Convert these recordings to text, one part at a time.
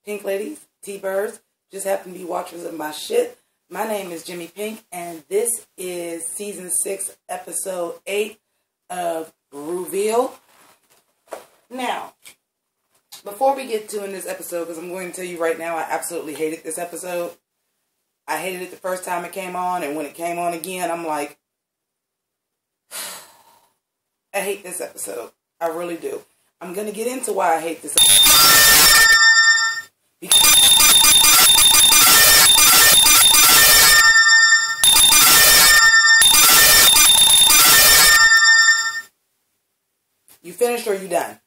Pink ladies, T-birds, just happen to be watchers of my shit. My name is Jimmi Pynk, and this is Season 6, Episode 8 of Reveal. Now, before we get to in this episode, because I'm going to tell you right now, I absolutely hated this episode. I hated it the first time it came on, and when it came on again, I'm like, I hate this episode. I really do. I'm going to get into why I hate this episode. You finished or you done?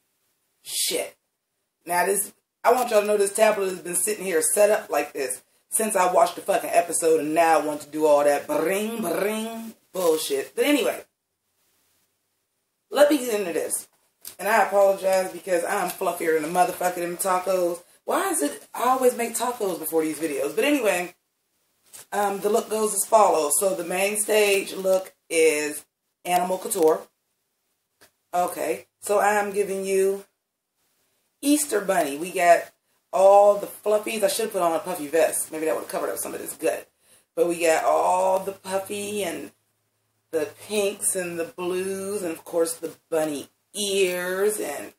Shit. Now I want y'all to know this tablet has been sitting here set up like this since I watched the fucking episode, and now I want to do all that bring bullshit. But anyway, let me get into this. And I apologize because I'm fluffier than a motherfucker than tacos. Why is it I always make tacos before these videos? But anyway, the look goes as follows. So the main stage look is Animal Couture. Okay, so I'm giving you Easter Bunny. We got all the fluffies. I should have put on a puffy vest. Maybe that would have covered up some of this gut. But we got all the puffy and the pinks and the blues and, of course, the bunny ears. And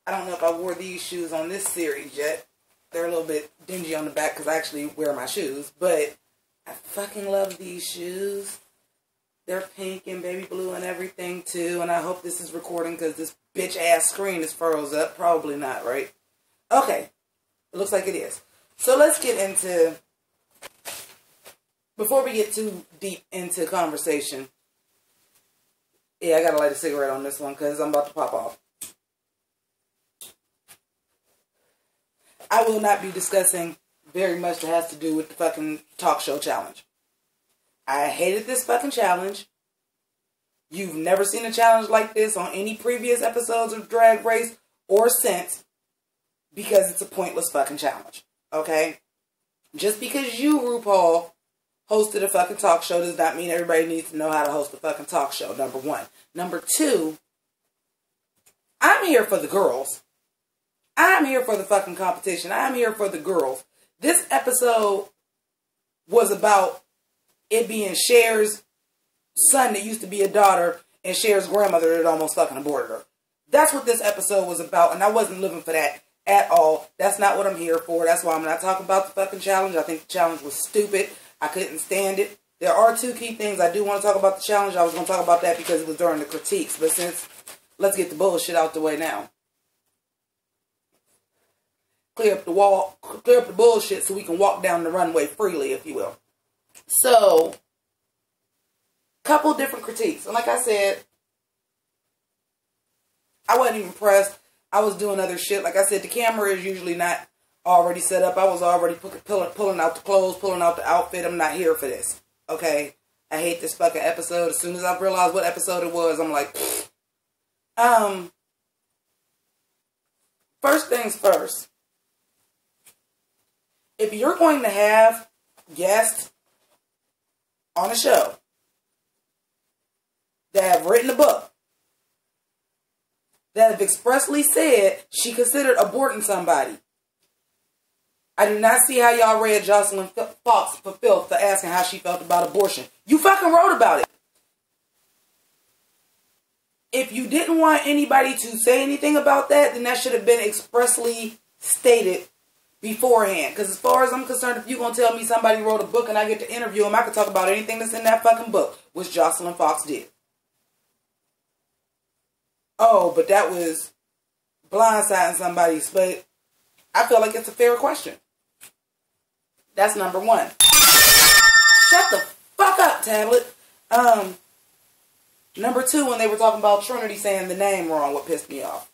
I don't know if I wore these shoes on this series yet. They're a little bit dingy on the back because I actually wear my shoes. But I fucking love these shoes. They're pink and baby blue and everything, too. And I hope this is recording because this bitch-ass screen is froze up. Probably not, right? Okay. It looks like it is. So let's get into... Before we get too deep into conversation... Yeah, I gotta light a cigarette on this one because I'm about to pop off. I will not be discussing very much that has to do with the fucking talk show challenge. I hated this fucking challenge. You've never seen a challenge like this on any previous episodes of Drag Race or since, because it's a pointless fucking challenge. Okay? Just because you, RuPaul, hosted a fucking talk show does not mean everybody needs to know how to host a fucking talk show, number one. Number two, I'm here for the girls. I'm here for the fucking competition. I'm here for the girls. This episode was about it being Cher's son that used to be a daughter and Cher's grandmother that almost fucking aborted her. That's what this episode was about, and I wasn't living for that at all. That's not what I'm here for. That's why I'm not talking about the fucking challenge. I think the challenge was stupid. I couldn't stand it. There are two key things I do want to talk about the challenge. I was going to talk about that because it was during the critiques, but let's get the bullshit out the way now. Clear up the bullshit so we can walk down the runway freely, if you will. So, couple different critiques. And like I said, I wasn't even impressed. I was doing other shit. Like I said, the camera is usually not already set up. I was already pulling out the clothes, pulling out the outfit. I'm not here for this. Okay? I hate this fucking episode. As soon as I realized what episode it was, I'm like, first things first. If you're going to have guests on a show that have written a book, that have expressly said she considered aborting somebody, I do not see how y'all read Jocelyn Fox for filth for asking how she felt about abortion. You fucking wrote about it. If you didn't want anybody to say anything about that, then that should have been expressly stated beforehand. Because as far as I'm concerned, if you're going to tell me somebody wrote a book and I get to interview them, I can talk about anything that's in that fucking book, which Jocelyn Fox did. Oh, but that was blindsiding somebody. But I feel like it's a fair question. That's number one. Shut the fuck up, tablet. Number two, when they were talking about Trinity saying the name wrong, what pissed me off.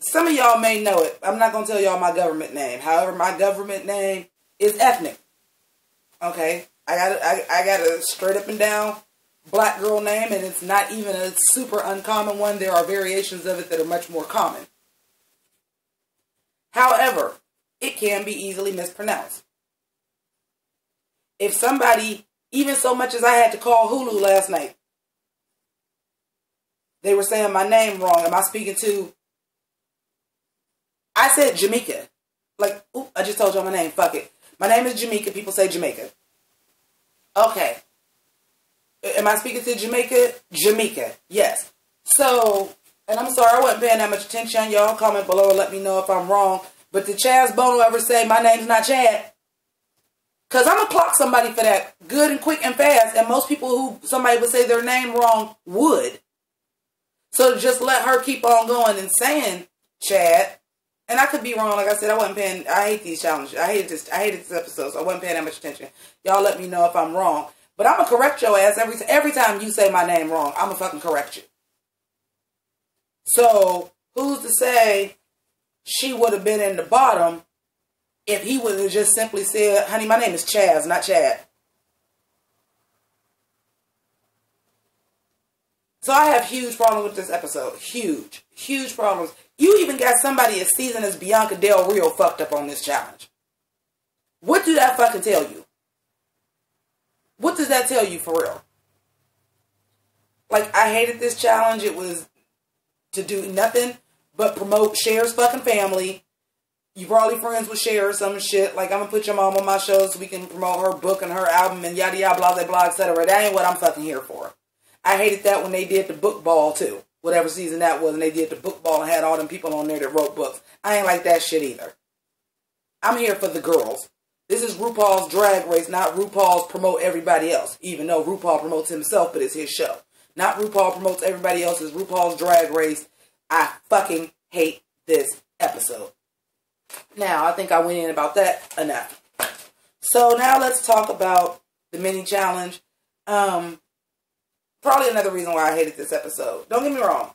Some of y'all may know it. I'm not going to tell y'all my government name. However, my government name is ethnic. Okay? I got a straight up and down black girl name, and it's not even a super uncommon one. There are variations of it that are much more common. However, it can be easily mispronounced. If somebody, even so much as I had to call Hulu last night they were saying my name wrong. Am I speaking to... I said Jamaica. Like, oop, I just told y'all my name. Fuck it. My name is Jamaica. People say Jamaica. Okay. Am I speaking to Jamaica? Jamaica. Yes. So, and I'm sorry, I wasn't paying that much attention. Y'all comment below and let me know if I'm wrong. But did Chaz Bono ever say my name's not Chad? Because I'm going to clock somebody for that good and quick and fast. And most people who somebody would say their name wrong would. So just let her keep on going and saying Chad. And I could be wrong. Like I said, I wasn't paying. I hate these challenges. I hated this episode. So I wasn't paying that much attention. Y'all let me know if I'm wrong. But I'm going to correct your ass every time you say my name wrong. I'm going to fucking correct you. So who's to say she would have been in the bottom if he would have just simply said, honey, my name is Chaz, not Chad. So I have huge problems with this episode. Huge. Huge problems. You even got somebody as seasoned as Bianca Del Rio fucked up on this challenge. What do that fucking tell you? What does that tell you for real? Like, I hated this challenge. It was to do nothing but promote Cher's fucking family. You probably friends with Cher or some shit. Like, I'm going to put your mom on my show so we can promote her book and her album and yada yada blah blah blah, etc. That ain't what I'm fucking here for. I hated that when they did the book ball too. Whatever season that was, and they did the book ball and had all them people on there that wrote books. I ain't like that shit either. I'm here for the girls. This is RuPaul's Drag Race, not RuPaul's promote everybody else. Even though RuPaul promotes himself, but it's his show. Not RuPaul promotes everybody else. It's RuPaul's Drag Race. I fucking hate this episode. Now, I think I went in about that enough. So now let's talk about the mini challenge. Probably another reason why I hated this episode. Don't get me wrong.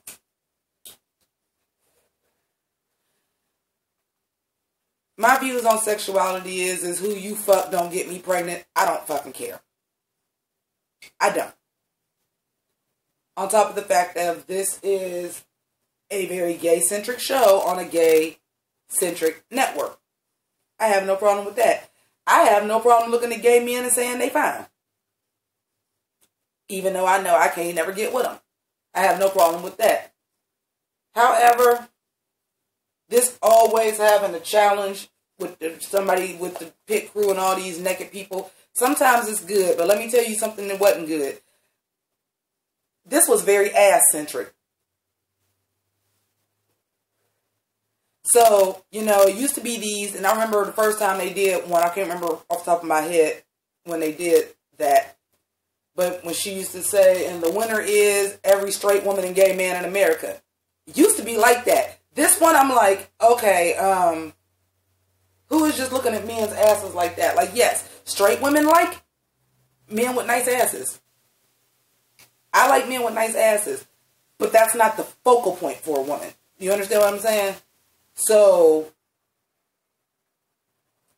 My views on sexuality is who you fuck don't get me pregnant. I don't fucking care. I don't. On top of the fact that this is a very gay-centric show on a gay-centric network. I have no problem with that. I have no problem looking at gay men and saying they fine. Even though I know I can't never get with them. I have no problem with that. However, this always having a challenge with somebody with the pit crew and all these naked people, sometimes it's good. But let me tell you something that wasn't good. This was very ass-centric. So, you know, it used to be these, and I remember the first time they did one, I can't remember off the top of my head when they did that. But when she used to say, and the winner is every straight woman and gay man in America. It used to be like that. This one, I'm like, okay, who is just looking at men's asses like that? Like, yes, straight women like men with nice asses. I like men with nice asses. But that's not the focal point for a woman. You understand what I'm saying? So,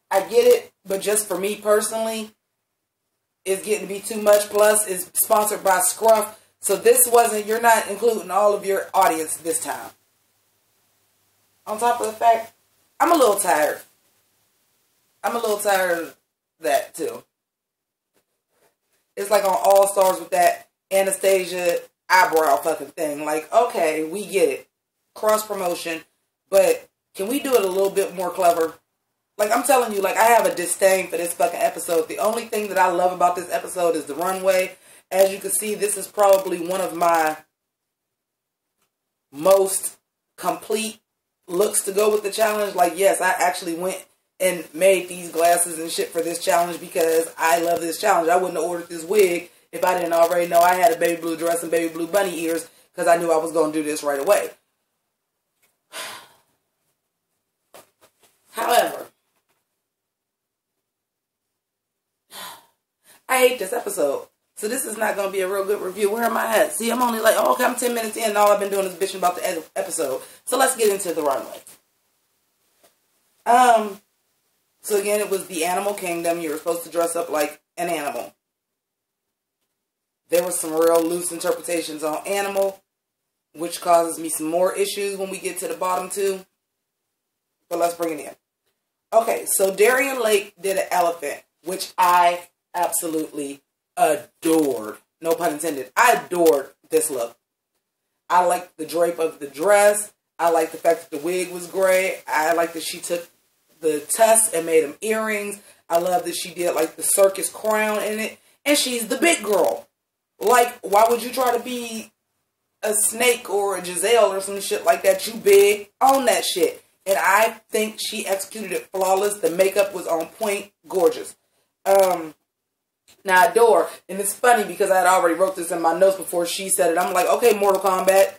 I get it. But just for me personally, it's getting to be too much. Plus, it's sponsored by Scruff. So this wasn't, you're not including all of your audience this time. On top of the fact, I'm a little tired. I'm a little tired of that too. It's like on All Stars with that Anastasia eyebrow fucking thing. Like, okay, we get it. Cross promotion. But can we do it a little bit more clever? Like, I'm telling you, like, I have a disdain for this fucking episode. The only thing that I love about this episode is the runway. As you can see, this is probably one of my most complete looks to go with the challenge. Like, yes, I actually went and made these glasses and shit for this challenge because I love this challenge. I wouldn't have ordered this wig if I didn't already know I had a baby blue dress and baby blue bunny ears because I knew I was going to do this right away. However, I hate this episode. So this is not going to be a real good review. Where am I at? See, I'm only like, oh, okay, I'm 10 minutes in and all I've been doing is bitching about the episode. So let's get into the runway. So again, it was the Animal Kingdom. You were supposed to dress up like an animal. There was some real loose interpretations on animal, which causes me some more issues when we get to the bottom two. But let's bring it in. Okay, so Darian Lake did an elephant, which I absolutely adored. No pun intended. I adored this look. I like the drape of the dress. I like the fact that the wig was gray. I like that she took the tusks and made them earrings. I love that she did like the circus crown in it. And she's the big girl. Like, why would you try to be a Snake or a Giselle or some shit like that? You big. Own that shit. And I think she executed it flawless. The makeup was on point. Gorgeous. Now, I adore, and it's funny because I had already wrote this in my notes before she said it. I'm like, okay, Mortal Kombat,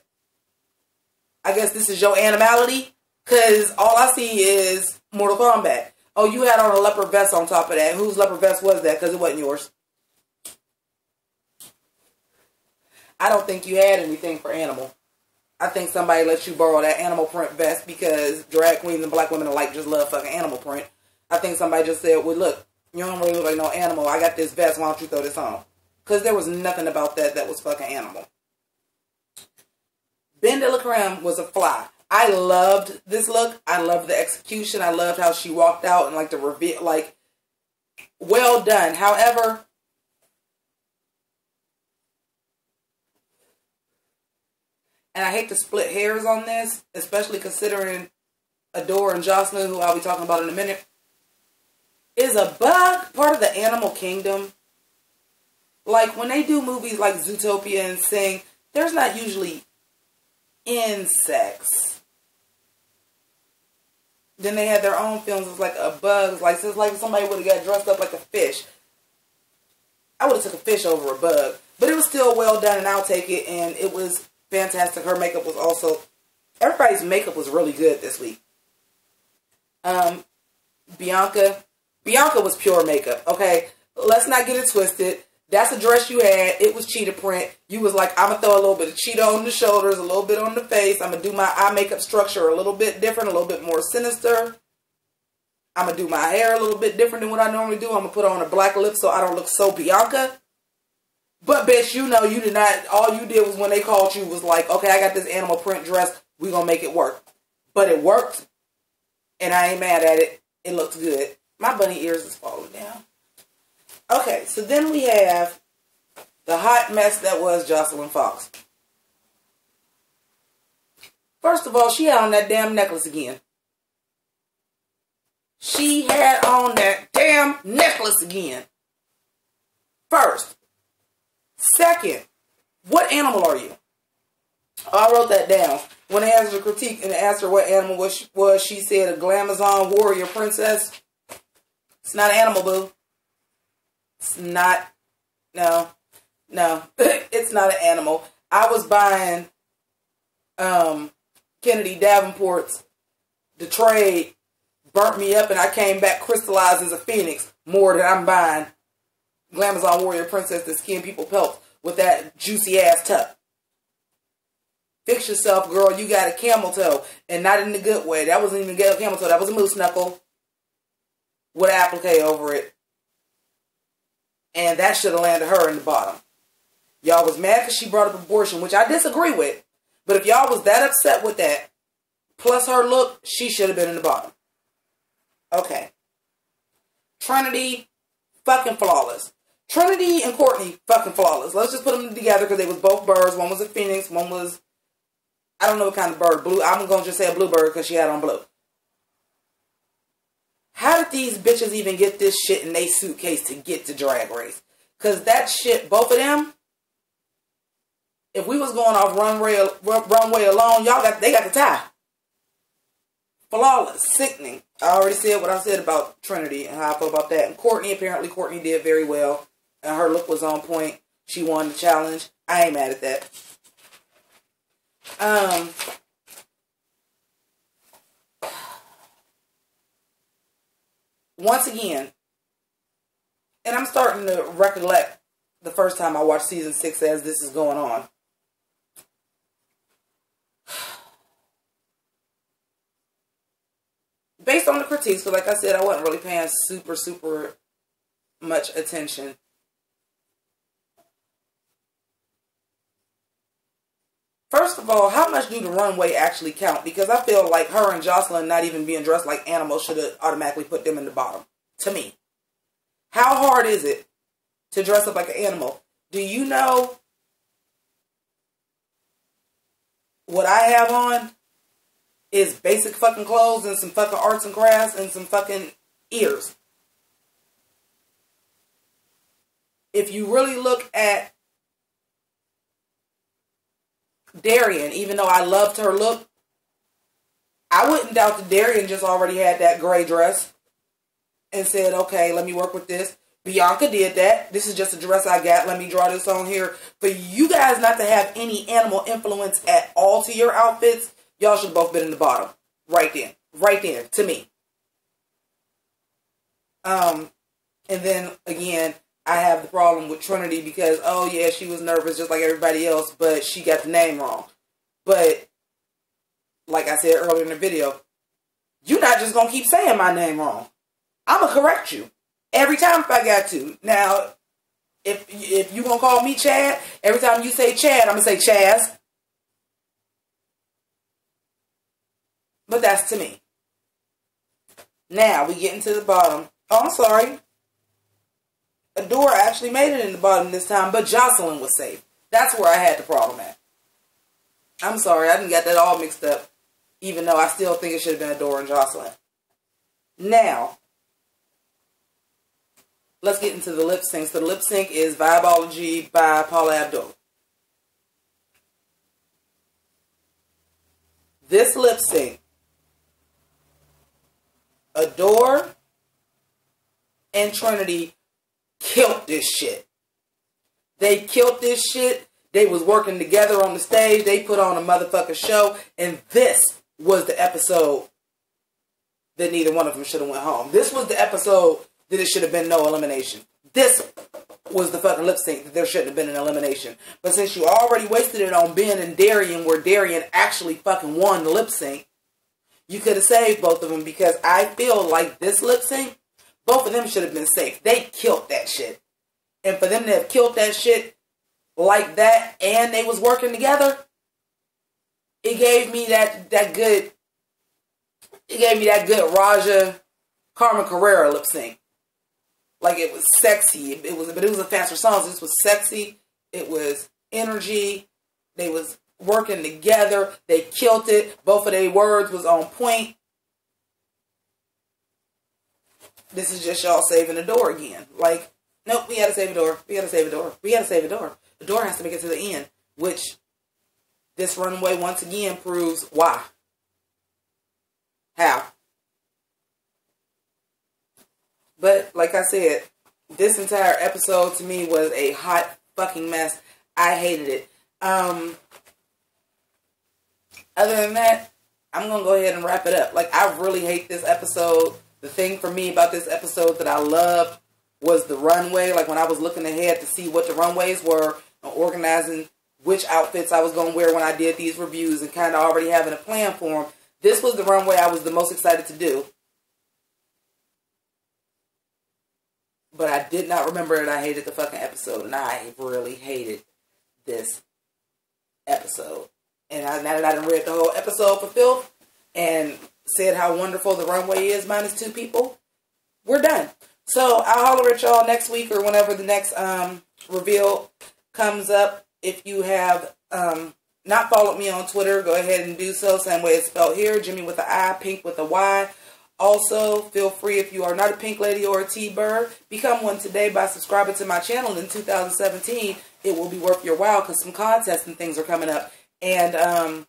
I guess this is your animality, because all I see is Mortal Kombat. Oh, you had on a leopard vest on top of that. Whose leopard vest was that? Because it wasn't yours. I don't think you had anything for animal. I think somebody let you borrow that animal print vest because drag queens and black women alike just love fucking animal print. I think somebody just said, well, look, you don't really look like no animal. I got this vest. Why don't you throw this on? Because there was nothing about that was fucking animal. Ben de la Creme was a fly. I loved this look. I loved the execution. I loved how she walked out and like the reveal. Like, well done. However, and I hate to split hairs on this, especially considering Adore and Jocelyn, who I'll be talking about in a minute. Is a bug part of the animal kingdom? Like, when they do movies like Zootopia and Sing, there's not usually insects. Then they had their own films. It's like a bug. Like, it's like somebody would have got dressed up like a fish. I would have took a fish over a bug. But it was still well done, and I'll take it. And it was fantastic. Her makeup was also... Everybody's makeup was really good this week. Bianca was pure makeup, okay? Let's not get it twisted. That's a dress you had. It was cheetah print. You was like, I'm going to throw a little bit of cheetah on the shoulders, a little bit on the face. I'm going to do my eye makeup structure a little bit different, a little bit more sinister. I'm going to do my hair a little bit different than what I normally do. I'm going to put on a black lip so I don't look so Bianca. But, bitch, you know you did not. All you did was when they called you was like, okay, I got this animal print dress. We're going to make it work. But it worked. And I ain't mad at it. It looks good. My bunny ears is falling down. Okay, so then we have the hot mess that was Jocelyn Fox. First of all, she had on that damn necklace again. She had on that damn necklace again. First. Second, what animal are you? I wrote that down. When they asked her critique and asked her what animal was, she said a glamazon warrior princess. It's not an animal, boo. It's not. No. It's not an animal. I was buying Kennedy Davenport's The Trade burnt me up and I came back crystallized as a phoenix more than I'm buying Glamazon Warrior Princess that skin people pelt with that juicy ass tuck. Fix yourself, girl. You got a camel toe. And not in the good way. That wasn't even a camel toe. That was a moose knuckle with applique over it. And that should have landed her in the bottom. Y'all was mad because she brought up abortion, which I disagree with. But if y'all was that upset with that, plus her look, she should have been in the bottom. Okay. Trinity, fucking flawless. Trinity and Courtney, fucking flawless. Let's just put them together because they was both birds. One was a phoenix, one was, I don't know what kind of bird. Blue. I'm going to just say a bluebird because she had on blue. How did these bitches even get this shit in their suitcase to get to Drag Race? Because that shit, both of them, if we was going off runway alone, they got the tie. Flawless, sickening. I already said what I said about Trinity and how I feel about that. And Courtney, apparently Courtney did very well. And her look was on point. She won the challenge. I ain't mad at that. Once again, and I'm starting to recollect the first time I watched season 6 as this is going on. Based on the critiques, so like I said, I wasn't really paying super much attention. First of all, how much do the runway actually count? Because I feel like her and Jocelyn not even being dressed like animals should have automatically put them in the bottom. To me. How hard is it to dress up like an animal? Do you know what I have on is basic fucking clothes and some fucking arts and crafts and some fucking ears. If you really look at Darian, even though I loved her look, I wouldn't doubt that Darian just already had that gray dress and said, okay, let me work with this. Bianca did that. This is just a dress I got. Let me draw this on here. For you guys not to have any animal influence at all to your outfits, y'all should have both been in the bottom. Right then. Right then. To me. And then, again, I have the problem with Trinity because, oh yeah, she was nervous just like everybody else, but she got the name wrong. But, like I said earlier in the video, you're not just going to keep saying my name wrong. I'm going to correct you every time if I got to. Now, if you going to call me Chad, every time you say Chad, I'm going to say Chaz. But that's to me. Now, we get into the bottom. Oh, I'm sorry. Adora actually made it in the bottom this time, but Jocelyn was safe. That's where I had the problem at. I'm sorry, I didn't get that all mixed up, even though I still think it should have been Adora and Jocelyn. Now, let's get into the lip sync. So the lip sync is Vibeology by Paula Abdul. This lip sync, Adore and Trinity killed this shit. They killed this shit. They was working together on the stage. They put on a motherfucking show. And this was the episode that neither one of them should have went home. This was the episode that it should have been no elimination. This was the fucking lip sync that there shouldn't have been an elimination. But since you already wasted it on Ben and Darian, where Darian actually fucking won the lip sync, you could have saved both of them, because I feel like this lip sync, both of them should have been safe. They killed that shit. And for them to have killed that shit like that, and they was working together, it gave me that good Raja Carmen Carrera lip sync. Like, it was sexy. But it was a faster song. So this was sexy. It was energy. They was working together. They killed it. Both of their words was on point. This is just y'all saving the door again. Like, nope, we gotta save Adora. We gotta save Adora. We gotta save Adora. Adora has to make it to the end, which this runway once again proves why. How? But, like I said, this entire episode to me was a hot fucking mess. I hated it. Other than that, I'm gonna go ahead and wrap it up. Like, I really hate this episode. The thing for me about this episode that I loved was the runway. Like, when I was looking ahead to see what the runways were and organizing which outfits I was going to wear when I did these reviews and kind of already having a plan for them, this was the runway I was the most excited to do. But I did not remember that I hated the fucking episode. And I really hated this episode. And now that I done read the whole episode for Filth and said how wonderful the runway is minus 2 people, we're done. So I'll holler at y'all next week or whenever the next reveal comes up. If you have not followed me on Twitter, go ahead and do so. Same way it's spelled here. Jimmi with an I, Pynk with a Y. Also, feel free, if you are not a Pink Lady or a T-Bird, become one today by subscribing to my channel. In 2017, it will be worth your while because some contests and things are coming up. And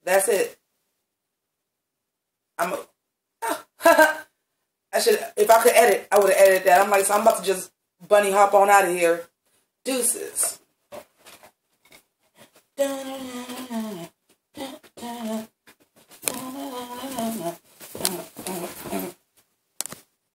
that's it. I should, if I could edit, I would have edited that. I'm like, so I'm about to just bunny hop on out of here. Deuces. Da-da-da.